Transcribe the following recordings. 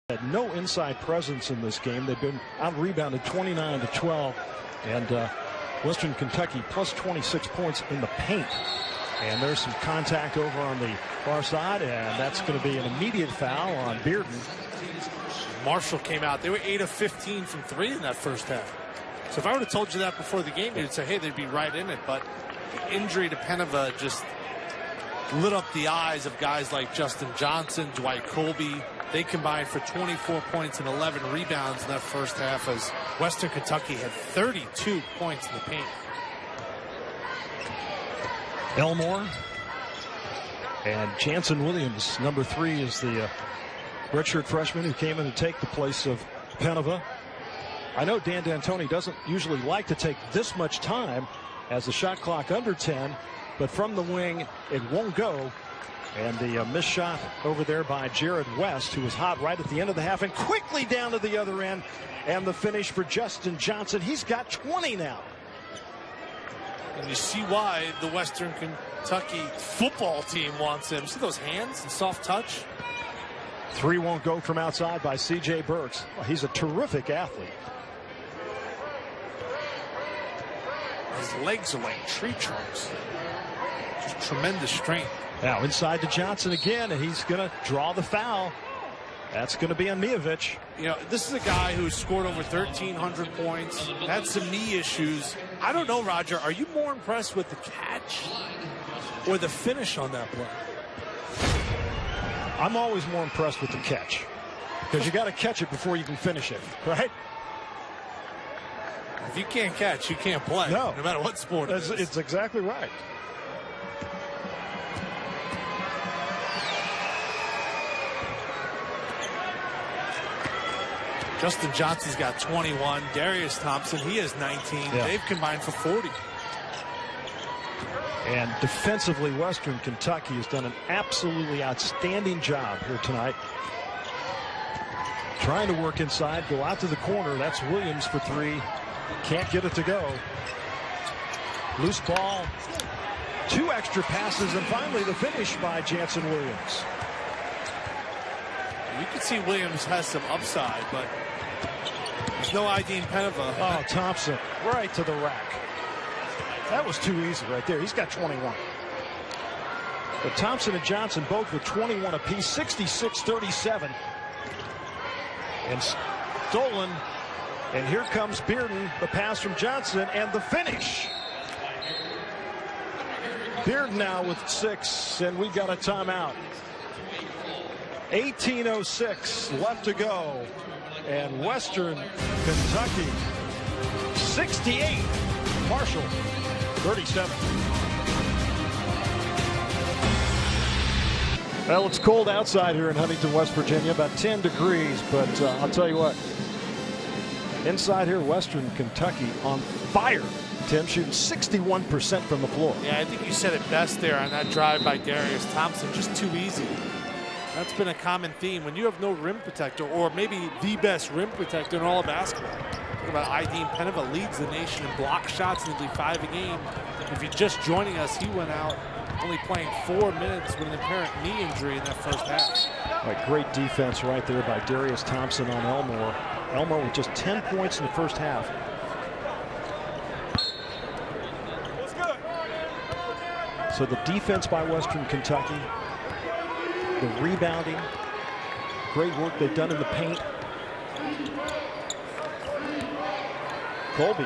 Had no inside presence in this game. They've been out-rebounded 29-12, and Western Kentucky plus 26 points in the paint. And there's some contact over on the far side, and that's going to be an immediate foul on Bearden. Marshall came out. They were 8 of 15 from 3 in that first half. So if I would have told you that before the game, you'd say, hey, they'd be right in it. But the injury to Penova just lit up the eyes of guys like Justin Johnson, Dwight Colby. They combined for 24 points and 11 rebounds in that first half, as Western Kentucky had 32 points in the paint. Elmore and Jansen Williams, number 3, is the redshirt freshman who came in to take the place of Penova. I know Dan D'Antoni doesn't usually like to take this much time as the shot clock under 10, but from the wing it won't go. And the missed shot over there by Jared West, who was hot right at the end of the half, and quickly down to the other end. And the finish for Justin Johnson. He's got 20 now. And you see why the Western Kentucky football team wants him. See those hands and soft touch? 3 won't go from outside by C.J. Burks. Well, he's a terrific athlete. His legs are like tree trunks. Just tremendous strength. Now inside to Johnson again, and he's going to draw the foul. That's going to be on Mijovic. You know, this is a guy who scored over 1,300 points, had some knee issues. I don't know, Roger, are you more impressed with the catch or the finish on that play? I'm always more impressed with the catch, because you got to catch it before you can finish it, right? If you can't catch, you can't play. No matter what sport it is. It's exactly right. Justin Johnson's got 21. Darius Thompson, he has 19. Yeah. They've combined for 40. And defensively, Western Kentucky has done an absolutely outstanding job here tonight. Trying to work inside, go out to the corner. That's Williams for 3. Can't get it to go. Loose ball. 2 extra passes, and finally the finish by Jansen Williams. You can see Williams has some upside, but there's no ID in Penova. Oh, Thompson right to the rack. That was too easy right there. He's got 21. But Thompson and Johnson both with 21 apiece, 66-37. And stolen. And here comes Bearden, the pass from Johnson, and the finish. Bearden now with 6, and we got a timeout. 18:06 left to go, and Western Kentucky 68, Marshall 37. Well, it's cold outside here in Huntington, West Virginia, about 10 degrees, but I'll tell you what, inside here, Western Kentucky on fire. Tim, shooting 61% from the floor. Yeah, I think you said it best there on that drive by Darius Thompson. Just too easy. That's been a common theme. When you have no rim protector, or maybe the best rim protector in all of basketball. Talk about Aideen Penova leads the nation in block shots, nearly 5 a game. If you're just joining us, he went out only playing 4 minutes with an apparent knee injury in that first half. Right, great defense right there by Darius Thompson on Elmore. Elmore with just 10 points in the first half. So the defense by Western Kentucky, the rebounding, great work they've done in the paint. Colby,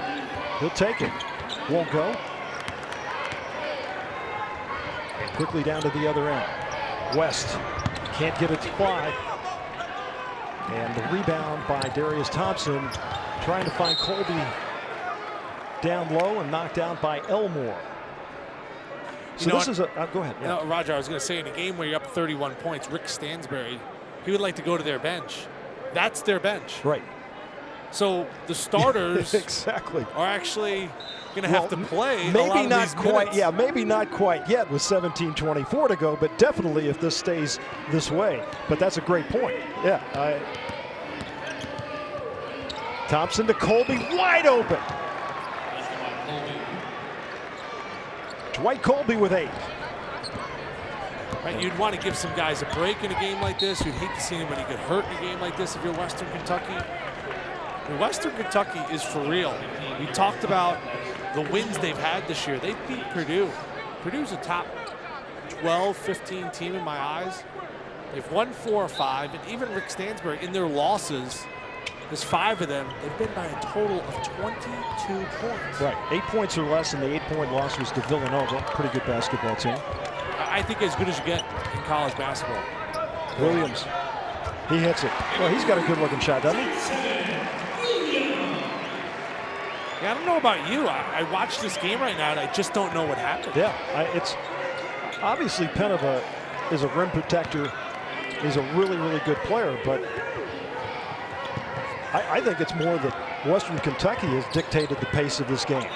he'll take it. Won't go. And quickly down to the other end. West can't get it to fly. And the rebound by Darius Thompson, trying to find Colby down low, and knocked out by Elmore. So this is a go ahead. Yeah. You know, Roger, I was going to say, in a game where you're up 31 points, Rick Stansberry, he would like to go to their bench. That's their bench. Right. So the starters exactly are actually going to have to play. Maybe not quite. Minutes. Yeah, maybe not quite yet with 17:24 to go, but definitely if this stays this way. But that's a great point. Yeah. Thompson to Colby, wide open. Dwight Colby with 8. Right, you'd want to give some guys a break in a game like this. You'd hate to see anybody get hurt in a game like this if you're Western Kentucky. And Western Kentucky is for real. We talked about the wins they've had this year. They beat Purdue. Purdue's a top 12, 15 team in my eyes. They've won 4 or 5, and even Rick Stansberg, in their losses, there's 5 of them, they've been by a total of 22 points. Right, 8 points or less, and the 8-point loss was to Villanova. Pretty good basketball team. I think as good as you get in college basketball. Williams, he hits it. Well, he's got a good-looking shot, doesn't he? Yeah, I don't know about you. I watched this game right now, and I just don't know what happened. Yeah, it's obviously Penova is a rim protector. He's a really, really good player, but I think it's more that Western Kentucky has dictated the pace of this game.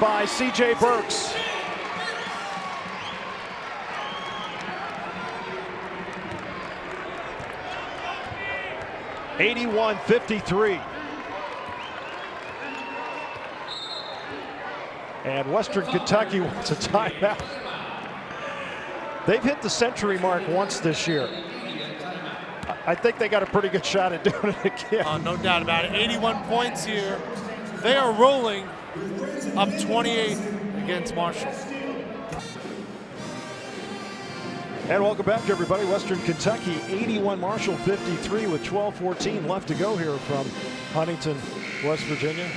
By C.J. Burks. (81-53). And Western Kentucky wants a timeout. They've hit the century mark once this year. I think they got a pretty good shot at doing it again. No doubt about it. 81 points here. They are rolling up 28 against Marshall. And welcome back, everybody. Western Kentucky 81, Marshall 53 with 12:14 left to go here from Huntington, West Virginia.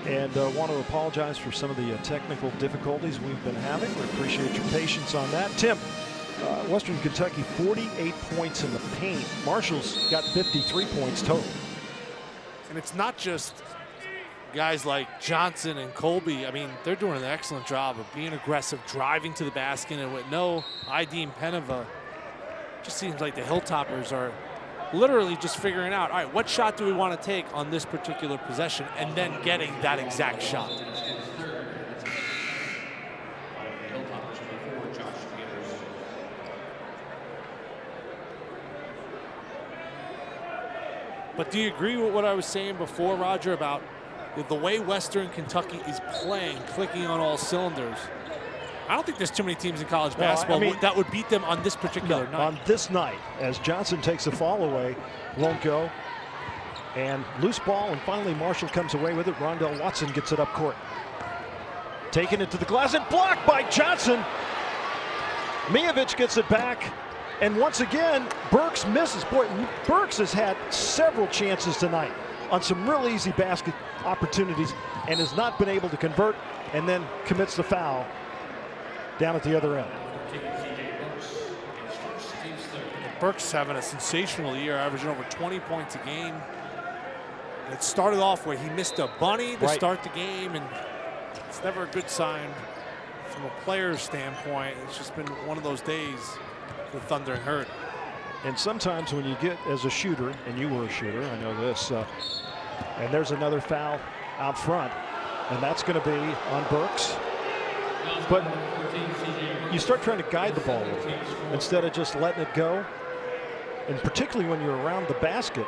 And want to apologize for some of the technical difficulties we've been having. We appreciate your patience on that. Tim, Western Kentucky 48 points in the paint. Marshall's got 53 points total. And it's not just guys like Johnson and Colby. I mean, they're doing an excellent job of being aggressive, driving to the basket, and with no ID and Penova, just seems like the Hilltoppers are literally just figuring out, all right, what shot do we want to take on this particular possession, and then getting that exact shot. But do you agree with what I was saying before, Roger, about the way Western Kentucky is playing, clicking on all cylinders? I don't think there's too many teams in college basketball that would beat them on this particular night. On this night, as Johnson takes the fall away, won't go. And loose ball, and finally Marshall comes away with it. Rondell Watson gets it up court. Taking it to the glass and blocked by Johnson. Mijovich gets it back. And once again, Burks misses. Boy, Burks has had several chances tonight on some real easy basket opportunities and has not been able to convert, and then commits the foul down at the other end. Burks is having a sensational year, averaging over 20 points a game. It started off where he missed a bunny to start the game, and it's never a good sign from a player's standpoint. It's just been one of those days with Thunder and Herd. And sometimes when you get as a shooter, and you were a shooter, I know this, and there's another foul out front, and that's going to be on Burks. But you start trying to guide the ball instead of just letting it go, and particularly when you're around the basket.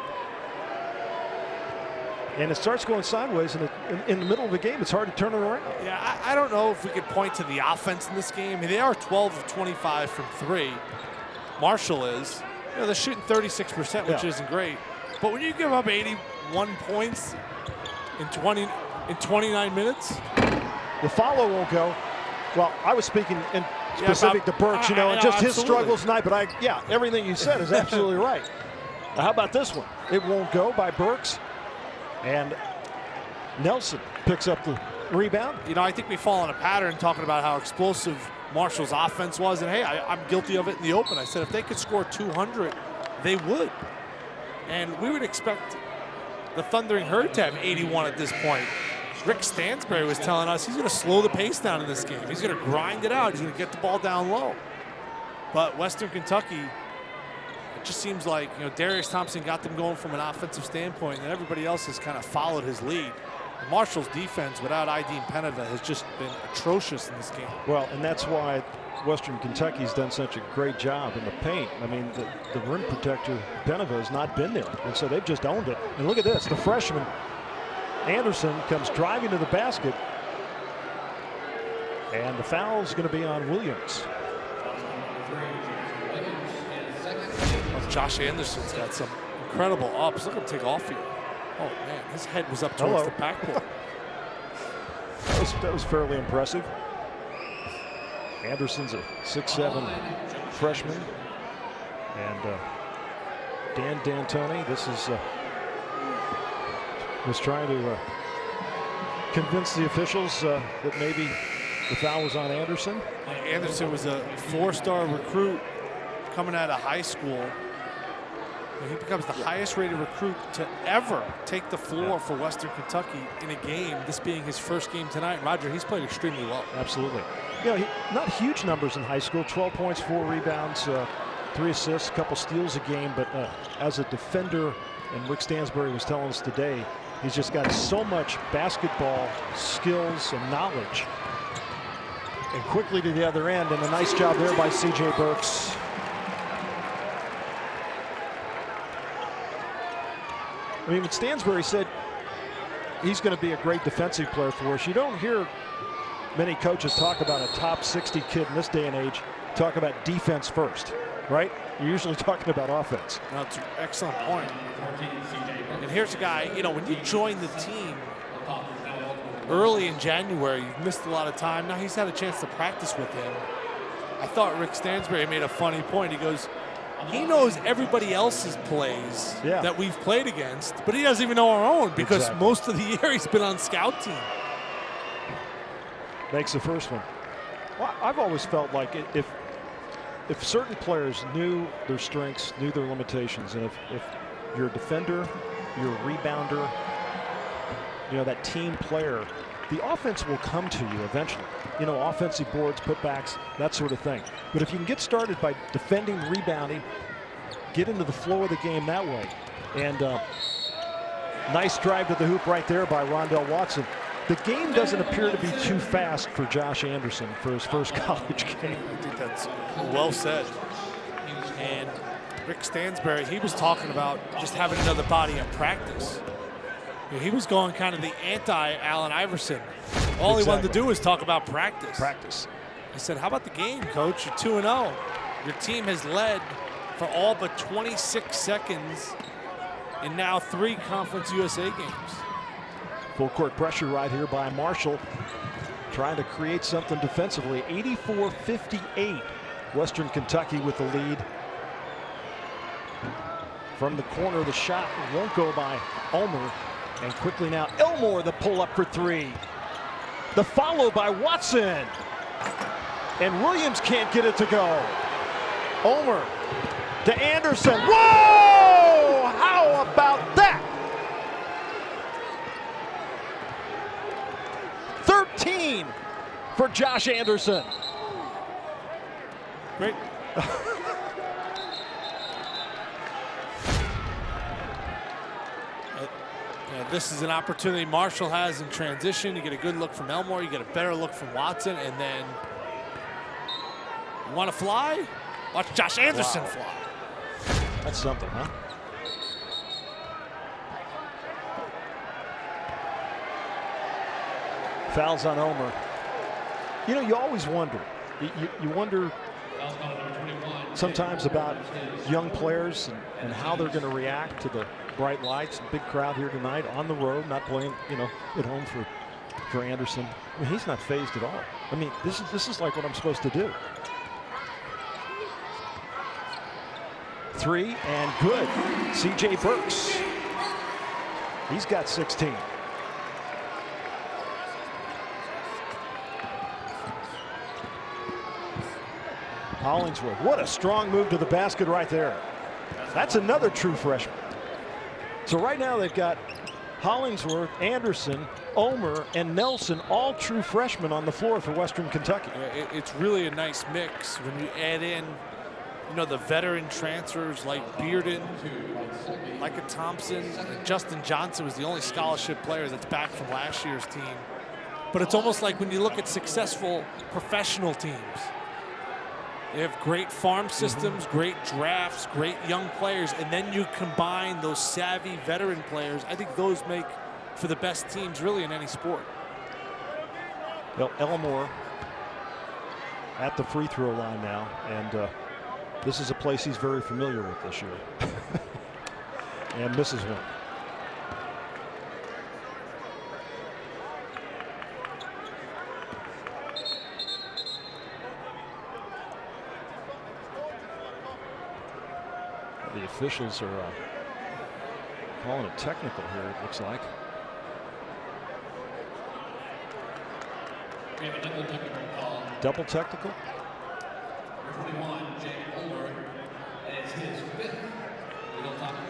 And it starts going sideways, and in the middle of the game, it's hard to turn it around. Yeah, I don't know if we could point to the offense in this game. I mean, they are 12 of 25 from 3. Marshall is. You know, they're shooting 36%, which isn't great. But when you give up 81 points in 29 minutes, the follow won't go. Well, I was speaking in specific to Burks, you know, and just his struggles tonight. But everything you said is absolutely right. Now, how about this one? It won't go by Burks. And Nelson picks up the rebound. You know, I think we fall in a pattern talking about how explosive Marshall's offense was. And, hey, I'm guilty of it in the open. I said if they could score 200, they would. And we would expect the Thundering Herd to have 81 at this point. Rick Stansbury was telling us he's going to slow the pace down in this game. He's going to grind it out. He's going to get the ball down low. But Western Kentucky, it just seems like, you know, Darius Thompson got them going from an offensive standpoint, and everybody else has kind of followed his lead. Marshall's defense without ID and Penova has just been atrocious in this game. Well, and that's why Western Kentucky's done such a great job in the paint. I mean, the rim protector, Penova, has not been there, and so they've just owned it. And look at this, the freshman Anderson comes driving to the basket, and the foul is going to be on Williams. Well, Josh Anderson's got some incredible ups. Look at him take off here. Oh man, his head was up towards the backboard. That was fairly impressive. Anderson's a 6'7" freshman, and Dan D'Antoni, this is was trying to convince the officials that maybe the foul was on Anderson. Anderson was a 4-star recruit coming out of high school. And he becomes the highest rated recruit to ever take the floor for Western Kentucky in a game, this being his first game tonight. Roger, he's played extremely well. Absolutely. You know, not huge numbers in high school, 12 points, 4 rebounds, 3 assists, a couple steals a game, but as a defender, and Rick Stansbury was telling us today, he's just got so much basketball skills and knowledge. And quickly to the other end, and a nice job there by C.J. Burks. I mean, when Stansbury said he's going to be a great defensive player for us, you don't hear many coaches talk about a top 60 kid in this day and age talk about defense first, right? You're usually talking about offense. That's an excellent point. And here's a guy, you know, when you join the team early in January, you've missed a lot of time. Now he's had a chance to practice with him. I thought Rick Stansbury made a funny point. He goes, he knows everybody else's plays Yeah. that we've played against, but he doesn't even know our own because Exactly. most of the year he's been on scout team. Makes the first one. Well, I've always felt like if certain players knew their strengths, knew their limitations, and if you're a defender, you're a rebounder, you know, that team player, the offense will come to you eventually. You know, offensive boards, putbacks, that sort of thing. But if you can get started by defending, rebounding, get into the flow of the game that way. And nice drive to the hoop right there by Rondell Watson. The game doesn't appear to be too fast for Josh Anderson for his first college game. I think that's well said. And Rick Stansberry, he was talking about just having another body in practice. You know, he was going kind of the anti-Allen Iverson. All he wanted to do was talk about practice. Practice. I said, how about the game, Coach? You're 2-0. Your team has led for all but 26 seconds in now 3 Conference USA games. Full court pressure right here by Marshall, trying to create something defensively. 84-58, Western Kentucky with the lead. From the corner, the shot won't go by Ulmer. And quickly now, Elmore the pull up for 3. The follow by Watson. And Williams can't get it to go. Ulmer to Anderson. Whoa! How about that? 13 for Josh Anderson. Great. This is an opportunity Marshall has in transition. You get a good look from Elmore, you get a better look from Watson, and then you want to fly? Watch Josh Anderson fly. That's something, huh? Fouls on Ulmer. You know, you always wonder. You wonder sometimes about young players and how they're going to react to the bright lights. Big crowd here tonight on the road, not playing, you know, at home for Anderson. I mean, he's not phased at all. I mean, this is like what I'm supposed to do. 3 and good. C.J. Burks. He's got 16. Hollingsworth, what a strong move to the basket right there. That's another true freshman. So right now they've got Hollingsworth, Anderson, Ulmer, and Nelson, all true freshmen on the floor for Western Kentucky. It's really a nice mix when you add in, you know, the veteran transfers like Bearden, Micah Thompson, and Justin Johnson was the only scholarship player that's back from last year's team. But it's almost like when you look at successful professional teams, they have great farm systems, great drafts, great young players, and then you combine those savvy veteran players. I think those make for the best teams really in any sport. Well, Elmore at the free throw line now, and this is a place he's very familiar with this year. And misses one. The officials are calling it technical here, it looks like. We have a double technical call. Double technical? 21, Jake Ulmer, and it's his 5th legal tackle.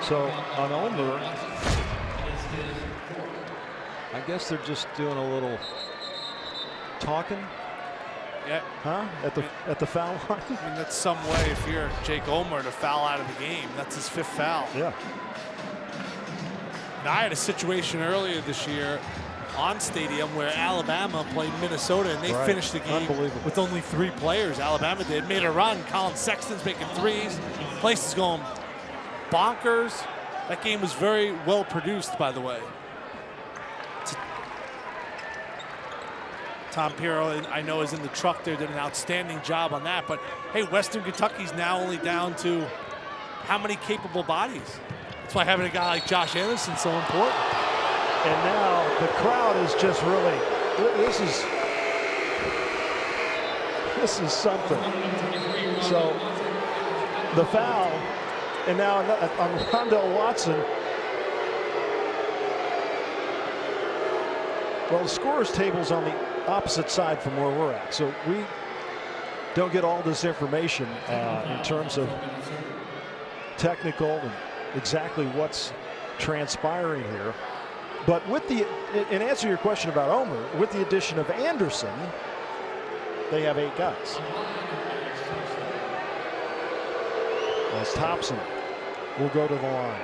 So on Ulmer, It's his 4th. I guess they're just doing a little talking. Yeah. Huh? At the foul line? I mean, that's some way if you're Jake Ulmer to foul out of the game. That's his 5th foul. Yeah. Now, I had a situation earlier this year on Stadium where Alabama played Minnesota and they finished the game with only 3 players. Alabama did. Made a run. Colin Sexton's making threes. Place is going bonkers. That game was very well produced, by the way. Tom Pirro, I know, is in the truck there, did an outstanding job on that. But, hey, Western Kentucky's now only down to how many capable bodies. That's why having a guy like Josh Anderson is so important. And now the crowd is just really, this is, This is something. So the foul, and now on Rondell Watson. Well, the scorer's table's on the opposite side from where we're at, so we don't get all this information in terms of technical and exactly what's transpiring here. But with the, in answer to your question about Omer, with the addition of Anderson, they have 8 guys. As Thompson will go to the line.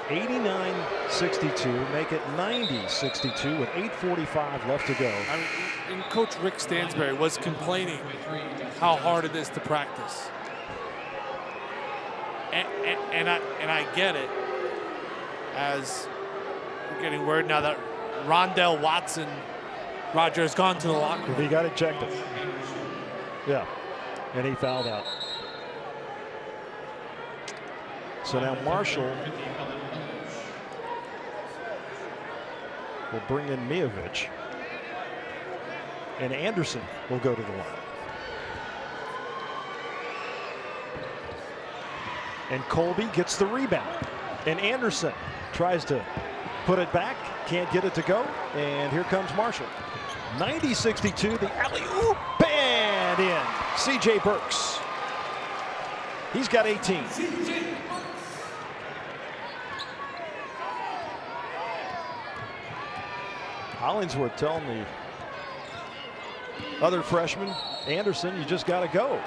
89-62, make it 90-62 with 8:45 left to go. I mean, and Coach Rick Stansberry was complaining how hard it is to practice. And I get it, as we're getting word now that Rondell Watson, Roger, has gone to the locker room. He got ejected. Yeah, and he fouled out. So now Marshall will bring in Miovic, and Anderson will go to the line. And Colby gets the rebound, and Anderson tries to put it back, can't get it to go, and here comes Marshall. 90-62, the alley-oop, and in. C.J. Burks. He's got 18. Hollingsworth telling the other freshman, Anderson, you just got to go.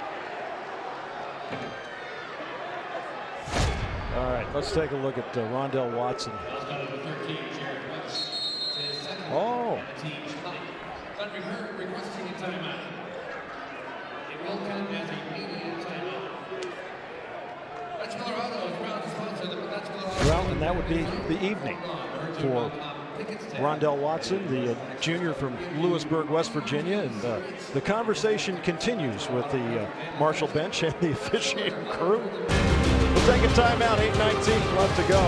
All right, let's take a look at Rondell Watson. Oh. Well, and that would be the evening for Rondell Watson, the junior from Lewisburg, West Virginia, and the conversation continues with the Marshall bench and the officiating crew. We'll take a timeout, 8:19 left to go.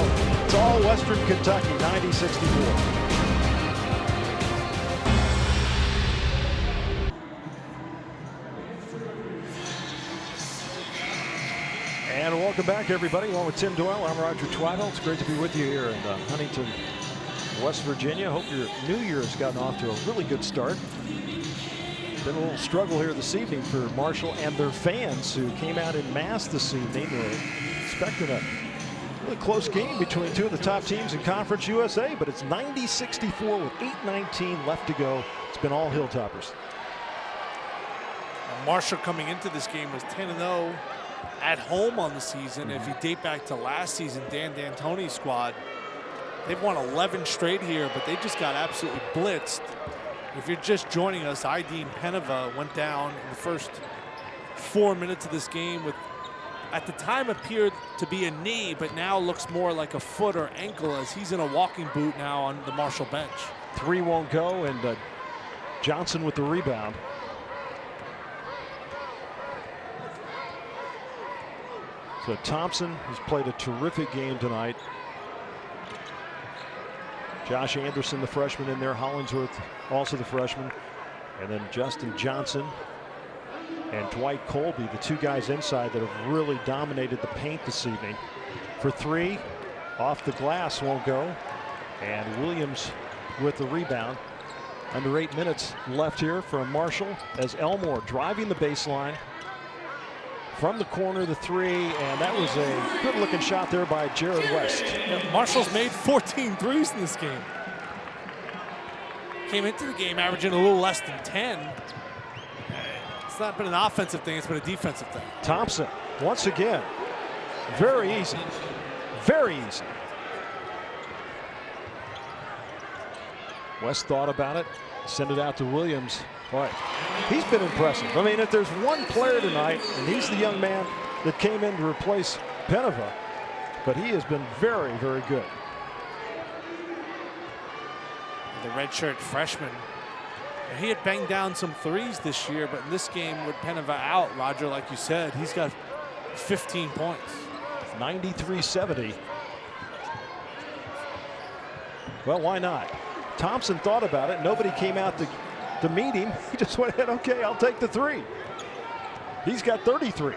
It's all Western Kentucky, 90-64. And welcome back, everybody. Along with Tim Doyle, I'm Roger Twyvell. It's great to be with you here in Huntington, West Virginia. Hope your New Year's gotten off to a really good start. Been a little struggle here this evening for Marshall and their fans who came out in mass this evening. Expecting a really close game between two of the top teams in Conference USA, but it's 90-64 with 8:19 left to go. It's been all Hilltoppers. Marshall coming into this game was 10-0 at home on the season. If you date back to last season, Dan D'Antoni's squad, they've won 11 straight here, but they just got absolutely blitzed. If you're just joining us, Aydin Penava went down in the first 4 minutes of this game with, at the time, appeared to be a knee, but now looks more like a foot or ankle as he's in a walking boot now on the Marshall bench. 3 won't go, and Johnson with the rebound. So Thompson has played a terrific game tonight. Josh Anderson, the freshman, in there. Hollingsworth, also the freshman. And then Justin Johnson and Dwight Colby, the 2 guys inside that have really dominated the paint this evening. For 3, off the glass, won't go. And Williams with the rebound. Under 8 minutes left here for Marshall as Elmore driving the baseline. From the corner, the 3, and that was a good-looking shot there by Jared West. Yeah, Marshall's made 14 threes in this game. Came into the game averaging a little less than 10. It's not been an offensive thing, it's been a defensive thing. Thompson, once again, very easy. Very easy. West thought about it, send it out to Williams. Boy, he's been impressive. I mean, if there's one player tonight, and he's the young man that came in to replace Penava, but he has been very, very good. The redshirt freshman, he had banged down some threes this year, but in this game with Penava out, Roger, like you said, he's got 15 points. 93-70. Well, why not? Thompson thought about it. Nobody came out to meet him. He just went ahead, okay, I'll take the 3. He's got 33.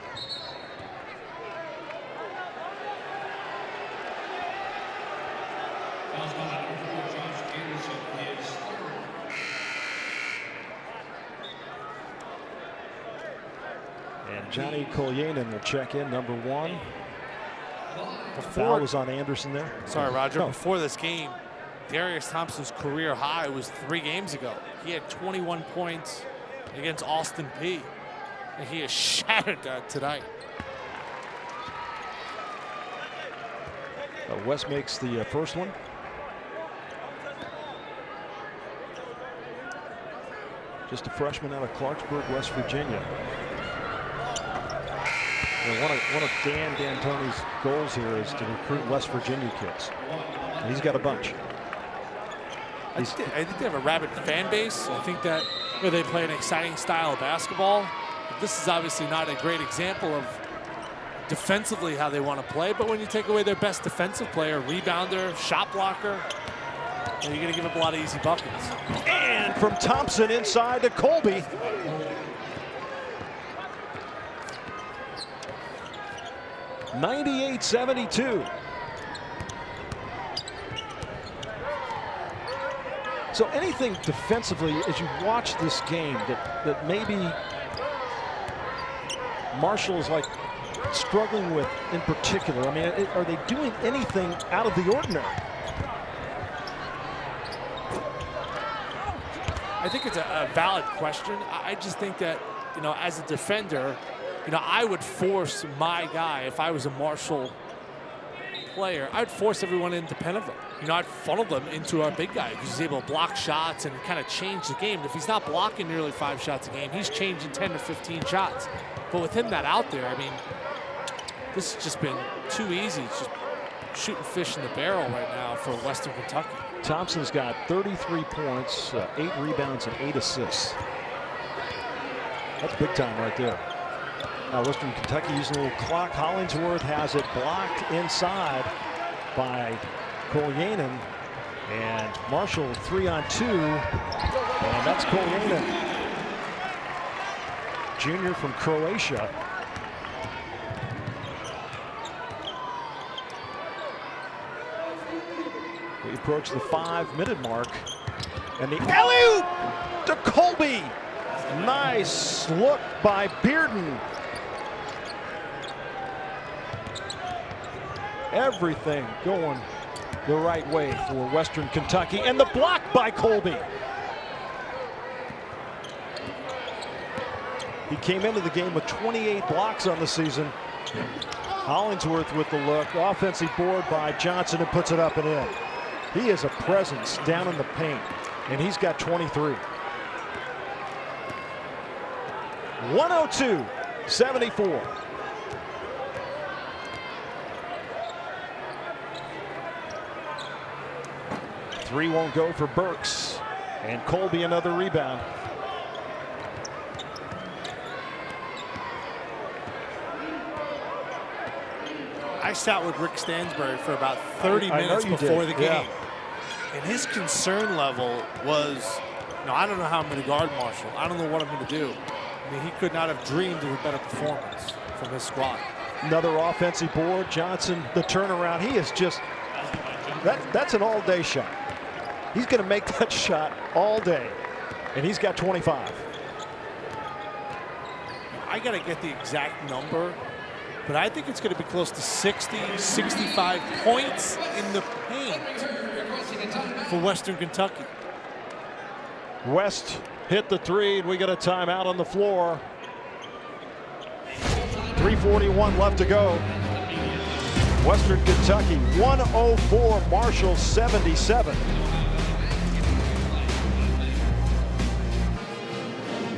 And Johnny Kolyanin will check in, number 1. Foul was on Anderson there. Sorry, Roger. No. Before this game, Darius Thompson's career high was 3 games ago. He had 21 points against Austin Peay. And he has shattered that tonight. West makes the first one. Just a freshman out of Clarksburg, West Virginia. And one of Dan D'Antoni's goals here is to recruit West Virginia kids. And he's got a bunch. I think they have a rabid fan base. I think that they play an exciting style of basketball. This is obviously not a great example of defensively how they want to play, but when you take away their best defensive player, rebounder, shot blocker, you're going to give up a lot of easy buckets. And from Thompson inside to Colby. (98-72). So anything defensively as you watch this game that maybe Marshall is like struggling with in particular? I mean, are they doing anything out of the ordinary? I think it's a valid question. I just think that, as a defender, I would force my guy, if I was a Marshall player, I'd force everyone into Penova. I'd funnel them into our big guy because he's able to block shots and kind of change the game. If he's not blocking nearly 5 shots a game, he's changing 10 or 15 shots. But with him not out there, I mean, this has just been too easy. It's just shooting fish in the barrel right now for Western Kentucky. Thompson's got 33 points, 8 rebounds, and 8 assists. That's big time right there. Now Western Kentucky using a little clock. Hollingsworth has it blocked inside by Kolyanin. And Marshall 3-on-2. And that's Kolyanin, junior from Croatia. We approach the 5-minute mark. And the alley-oop to Colby. Nice look by Bearden. Everything going the right way for Western Kentucky. And the block by Colby. He came into the game with 28 blocks on the season. Hollingsworth with the look. Offensive board by Johnson, and puts it up and in. He is a presence down in the paint, and he's got 23. 102-74. Three won't go for Burks, and Colby another rebound. I sat with Rick Stansbury for about 30 minutes before the game. Yeah. And his concern level was, I don't know how I'm going to guard Marshall. I don't know what I'm going to do. I mean, he could not have dreamed of a better performance from his squad. Another offensive board. Johnson, the turnaround. He is just, that's an all-day shot. He's going to make that shot all day. And he's got 25. I got to get the exact number, but I think it's going to be close to 60, 65 points in the paint for Western Kentucky. West hit the 3, and we got a timeout on the floor. 3:41 left to go. Western Kentucky 104, Marshall 77.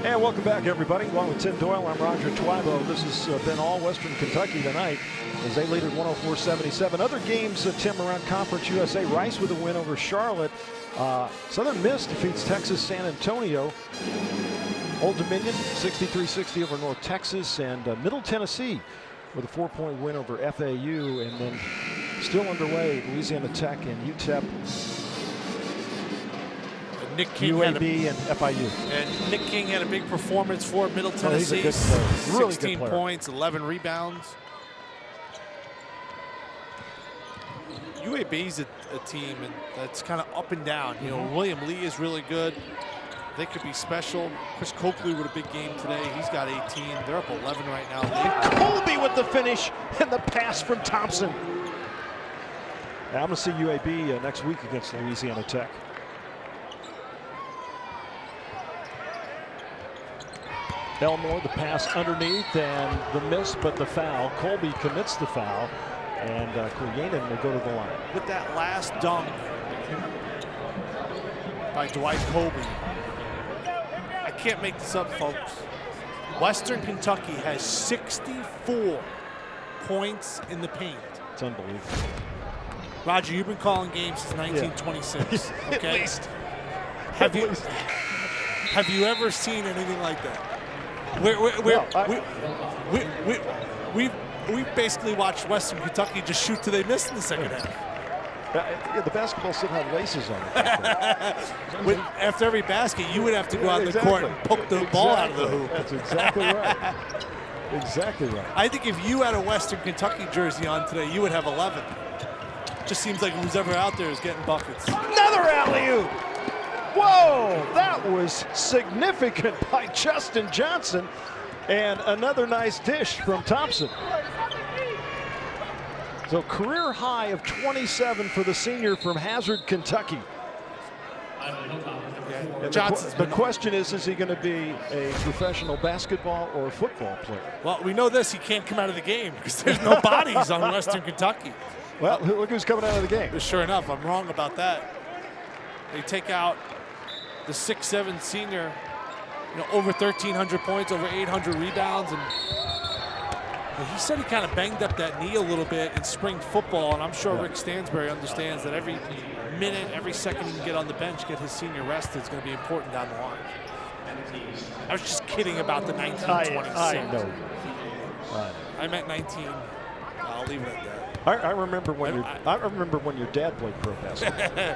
And welcome back, everybody. Along with Tim Doyle, I'm Roger Twybo. This has been all Western Kentucky tonight as they lead at 104-77. Other games, Tim, around Conference USA. Rice with a win over Charlotte. Southern Miss defeats Texas San Antonio. Old Dominion 63-60 over North Texas, and Middle Tennessee with a 4-point win over FAU. And then still underway, Louisiana Tech and UTEP Nick King UAB and FIU. And Nick King had a big performance for Middle Oh, he's a Tennessee. good player. Really 16 good player. points, 11 rebounds. UAB's a team and that's kind of up and down. You know, William Lee is really good. They could be special. Chris Coakley with a big game today. He's got 18. They're up 11 right now. And Colby with the finish and the pass from Thompson. Now I'm going to see UAB next week against Louisiana Tech. Elmore, the pass underneath and the miss, but the foul. Colby commits the foul, and Kulyanin will go to the line. With that last dunk by Dwight Colby. I can't make this up, folks. Western Kentucky has 64 points in the paint. It's unbelievable. Roger, you've been calling games since 1926. Yeah. Okay? At least. Have you ever seen anything like that? We've basically watched Western Kentucky just shoot till they miss in the second half. Yeah, the basketball still had laces on it. After every basket, you would have to go out in the court and poke the ball out of the hoop. That's exactly right. Exactly right. I think if you had a Western Kentucky jersey on today, you would have 11. Just seems like who's ever out there is getting buckets. Another alley-oop. Whoa, that was significant by Justin Johnson. And another nice dish from Thompson. So career high of 27 for the senior from Hazard, Kentucky. And the question is he going to be a professional basketball or football player? Well, we know this, he can't come out of the game because there's no bodies on Western Kentucky. Well, look who's coming out of the game. But sure enough, I'm wrong about that. They take out the 6'7" senior, over 1,300 points, over 800 rebounds, and he said he kind of banged up that knee a little bit in spring football, and I'm sure Rick Stansbury understands that every minute, every second he can get on the bench, get his senior rested, is going to be important down the line. I was just kidding about the 1926. I know. I meant 19. I'll leave it at that. I remember when your dad played pro basketball.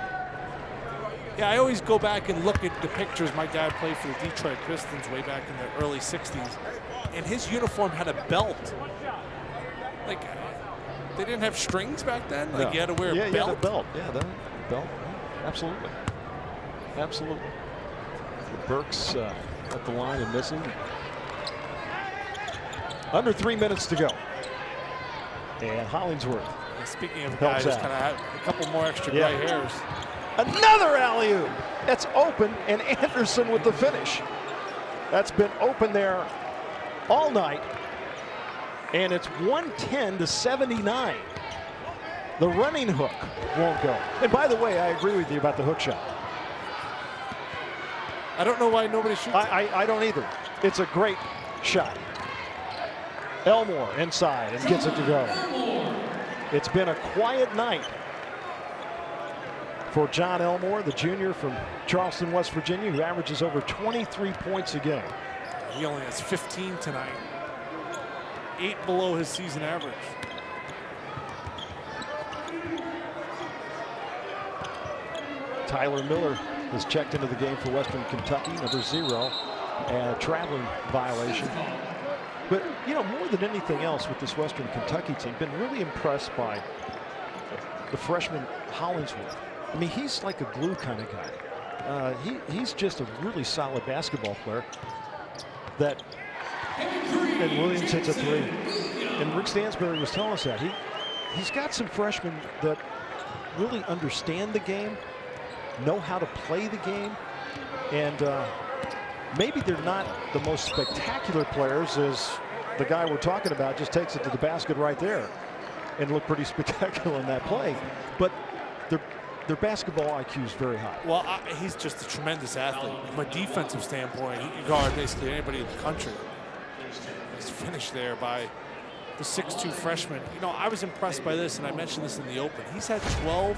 Yeah, I always go back and look at the pictures. My dad played for the Detroit Pistons way back in the early 60s. And his uniform had a belt. Like, they didn't have strings back then? Like, you had to wear a belt? Yeah, the belt. Yeah, the belt. Absolutely. Absolutely. The Burks at the line and missing. Under 3 minutes to go. And Hollingsworth. Speaking of guys, kind of have a couple more extra gray hairs. Another alley-oop. That's open, and Anderson with the finish. That's been open there all night, and it's 110-79. The running hook won't go. And by the way, I agree with you about the hook shot. I don't know why nobody shoots. I don't either. It's a great shot. Elmore inside and gets it to go. It's been a quiet night for John Elmore, the junior from Charleston, West Virginia, who averages over 23 points a game. He only has 15 tonight. 8 below his season average. Tyler Miller has checked into the game for Western Kentucky, number 0, and a traveling violation. But, more than anything else with this Western Kentucky team, been really impressed by the freshman Hollingsworth. I mean, he's like a glue kind of guy. He's just a really solid basketball player. And Williams hits a 3. And Rick Stansbury was telling us that. He's got some freshmen that really understand the game, know how to play the game, and maybe they're not the most spectacular players, as the guy we're talking about just takes it to the basket right there and looked pretty spectacular in that play. But their basketball IQ is very high. Well, he's just a tremendous athlete. From a defensive standpoint, he can guard basically anybody in the country. He's finished there by the 6'2" freshman. I was impressed by this, and I mentioned this in the open. He's had 12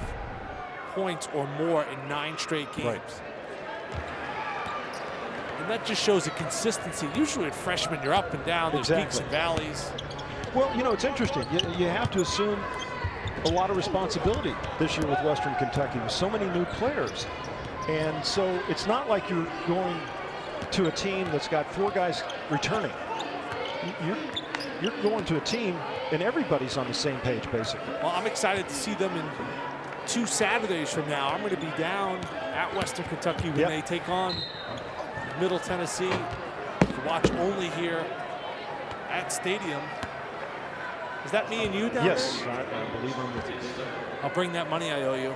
points or more in 9 straight games. Right. And that just shows a consistency. Usually at freshmen, you're up and down. There's peaks and valleys. Well, it's interesting. You have to assume a lot of responsibility this year with Western Kentucky with so many new players. And so it's not like you're going to a team that's got 4 guys returning. You're going to a team and everybody's on the same page, basically. Well, I'm excited to see them in 2 Saturdays from now. I'm going to be down at Western Kentucky when they take on Middle Tennessee. To watch only here at Stadium. Is that me and you down Yes, there? I believe I'm with you. I'll bring that money I owe you.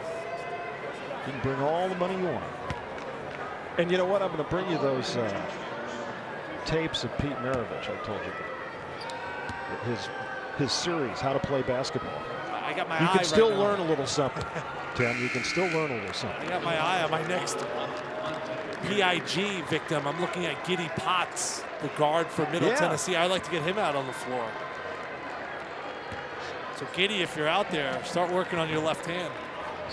You can bring all the money you want. And you know what? I'm going to bring you those tapes of Pete Maravich. I told you his series, How to Play Basketball. I got my You eye can still right now. learn a little something, Tim. You can still learn a little something. I got my eye on my next PIG victim. I'm looking at Giddy Potts, the guard for Middle Tennessee. I'd like to get him out on the floor. So Giddy, if you're out there, start working on your left hand.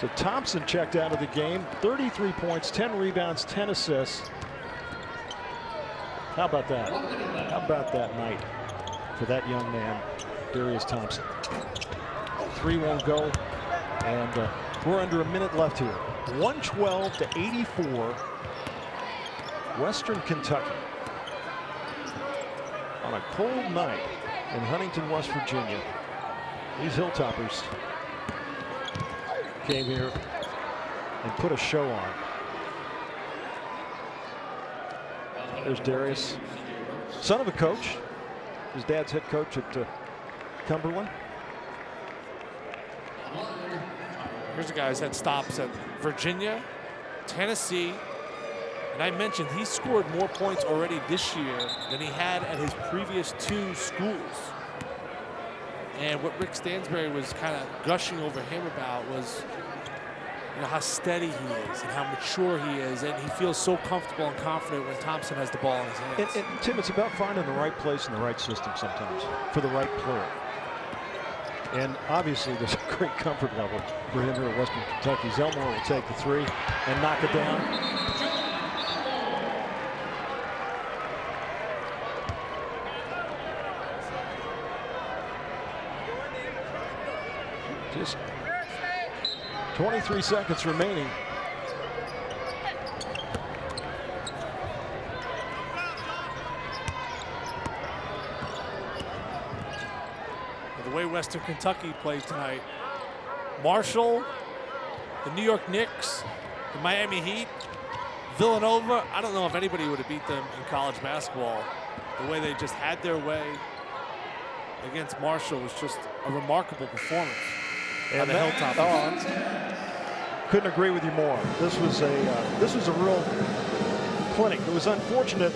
So Thompson checked out of the game. 33 points, 10 rebounds, 10 assists. How about that? How about that night for that young man, Darius Thompson? 3 won't go, and we're under a minute left here. 112-84, Western Kentucky. On a cold night in Huntington, West Virginia, these Hilltoppers came here and put a show on. There's Darius, son of a coach. His dad's head coach at Cumberland. Here's a guy who's had stops at Virginia, Tennessee, and I mentioned he scored more points already this year than he had at his previous 2 schools. And what Rick Stansbury was kind of gushing over him about was, you know, how steady he is and how mature he is, and he feels so comfortable and confident when Thompson has the ball in his hands. And Tim, it's about finding the right place in the right system sometimes for the right player. And obviously there's a great comfort level for him here at Western Kentucky. Zelmore will take the 3 and knock it down. Just 23 seconds remaining. The way Western Kentucky played tonight, Marshall, the New York Knicks, the Miami Heat, Villanova, I don't know if anybody would have beat them in college basketball. The way they just had their way against Marshall was just a remarkable performance. And the Hilltoppers. Couldn't agree with you more. This was a real clinic. It was unfortunate